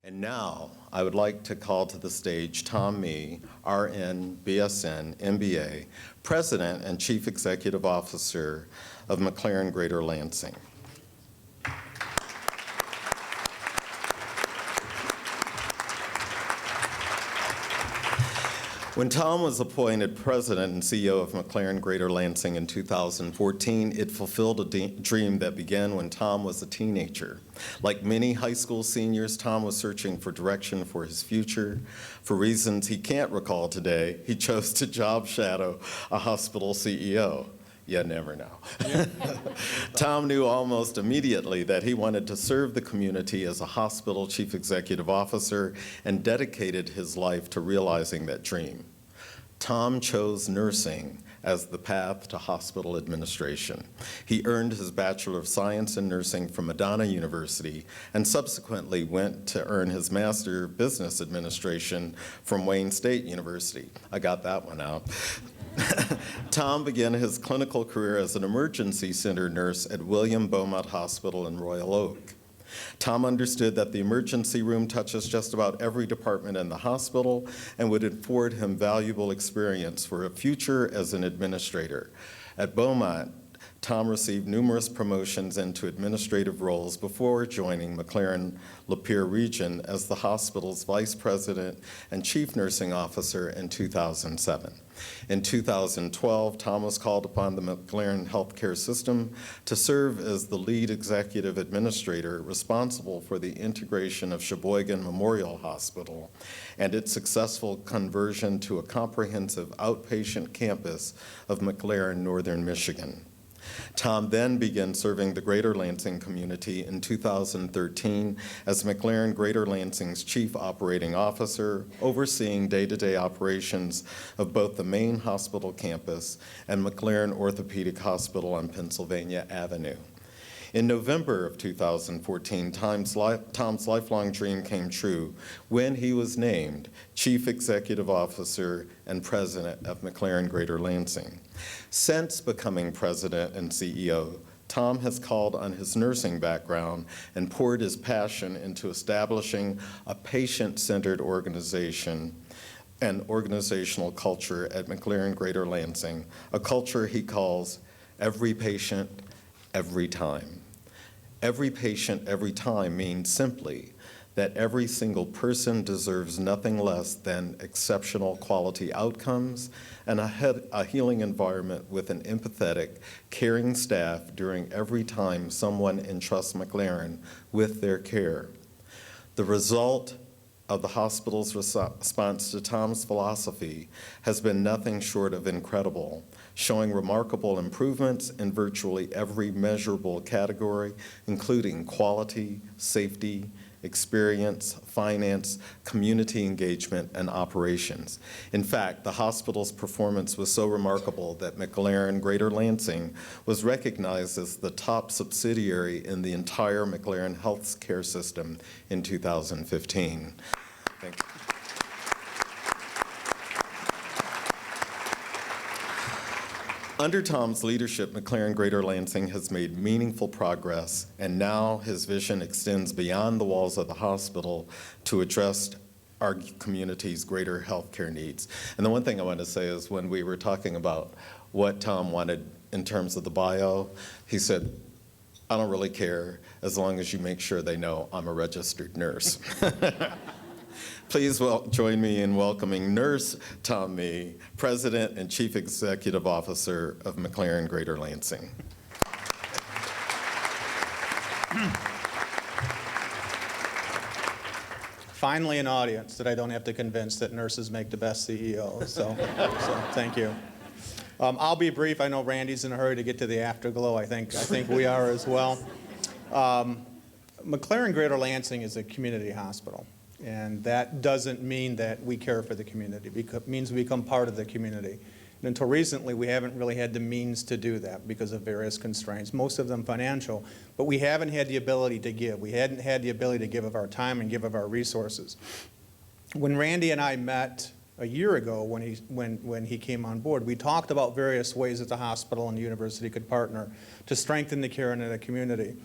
And now, I would like to call to the stage Tom Mee, RN, BSN, MBA, President and Chief Executive Officer of McClaren Greater Lansing. When Tom was appointed President and CEO of McClaren Greater Lansing in 2014, it fulfilled a dream that began when Tom was a teenager. Like many high school seniors, Tom was searching for direction for his future. For reasons he can't recall today, he chose to job shadow a hospital CEO. You never know. Tom knew almost immediately that he wanted to serve the community as a hospital chief executive officer and dedicated his life to realizing that dream. Tom chose nursing as the path to hospital administration. He earned his Bachelor of Science in Nursing from Madonna University and subsequently went to earn his Master of Business Administration from Wayne State University. I got that one out. Tom began his clinical career as an emergency center nurse at William Beaumont Hospital in Royal Oak. Tom understood that the emergency room touches just about every department in the hospital and would afford him valuable experience for a future as an administrator. At Beaumont, Tom received numerous promotions into administrative roles before joining McClaren Lapeer Region as the hospital's vice president and chief nursing officer in 2007. In 2012, Tom was called upon the McClaren healthcare system to serve as the lead executive administrator responsible for the integration of Sheboygan Memorial Hospital and its successful conversion to a comprehensive outpatient campus of McClaren, Northern Michigan. Tom then began serving the Greater Lansing community in 2013 as McClaren Greater Lansing's Chief Operating Officer, overseeing day-to-day operations of both the main hospital campus and McClaren Orthopedic Hospital on Pennsylvania Avenue. In November of 2014, Tom's lifelong dream came true when he was named Chief Executive Officer and President of McClaren Greater Lansing. Since becoming President and CEO, Tom has called on his nursing background and poured his passion into establishing a patient-centered organization and organizational culture at McClaren Greater Lansing, a culture he calls every patient, every time. Every patient, every time means simply that every single person deserves nothing less than exceptional quality outcomes and a healing environment with an empathetic, caring staff during every time someone entrusts McClaren with their care. The result of the hospital's response to Tom's philosophy has been nothing short of incredible, showing remarkable improvements in virtually every measurable category, including quality, safety, experience, finance, community engagement, and operations. In fact, the hospital's performance was so remarkable that McClaren Greater Lansing was recognized as the top subsidiary in the entire McClaren health care system in 2015. Thank you. Under Tom's leadership, McClaren Greater Lansing has made meaningful progress, and now his vision extends beyond the walls of the hospital to address our community's greater healthcare needs. And the one thing I want to say is when we were talking about what Tom wanted in terms of the bio, he said, I don't really care as long as you make sure they know I'm a registered nurse. Please join me in welcoming Nurse Tom Mee, President and Chief Executive Officer of McClaren Greater Lansing. Finally an audience that I don't have to convince that nurses make the best CEOs, so thank you. I'll be brief. I know Randy's in a hurry to get to the afterglow. I think we are as well. McClaren Greater Lansing is a community hospital. And that doesn't mean that we care for the community. It means we become part of the community. And until recently, we haven't really had the means to do that because of various constraints, most of them financial. But we haven't had the ability to give. We hadn't had the ability to give of our time and give of our resources. When Randy and I met a year ago when he came on board, we talked about various ways that the hospital and the university could partner to strengthen the care in the community.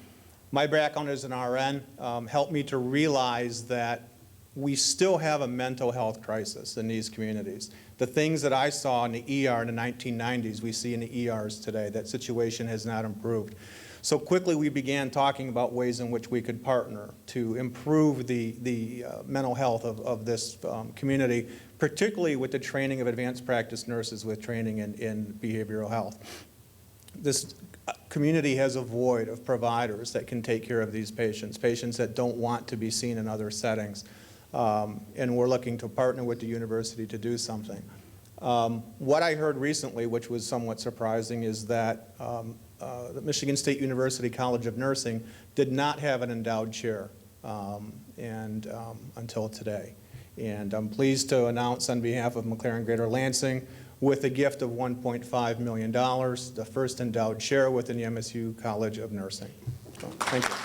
My background as an RN helped me to realize that we still have a mental health crisis in these communities. The things that I saw in the ER in the 1990s, we see in the ERs today. That situation has not improved. So quickly we began talking about ways in which we could partner to improve the mental health of this community, particularly with the training of advanced practice nurses with training in behavioral health. This community has a void of providers that can take care of these patients, patients that don't want to be seen in other settings. And we're looking to partner with the university to do something. What I heard recently, which was somewhat surprising, is that the Michigan State University College of Nursing did not have an endowed chair until today. And I'm pleased to announce on behalf of McClaren Greater Lansing, with a gift of $1.5 million, the first endowed chair within the MSU College of Nursing. So, thank you.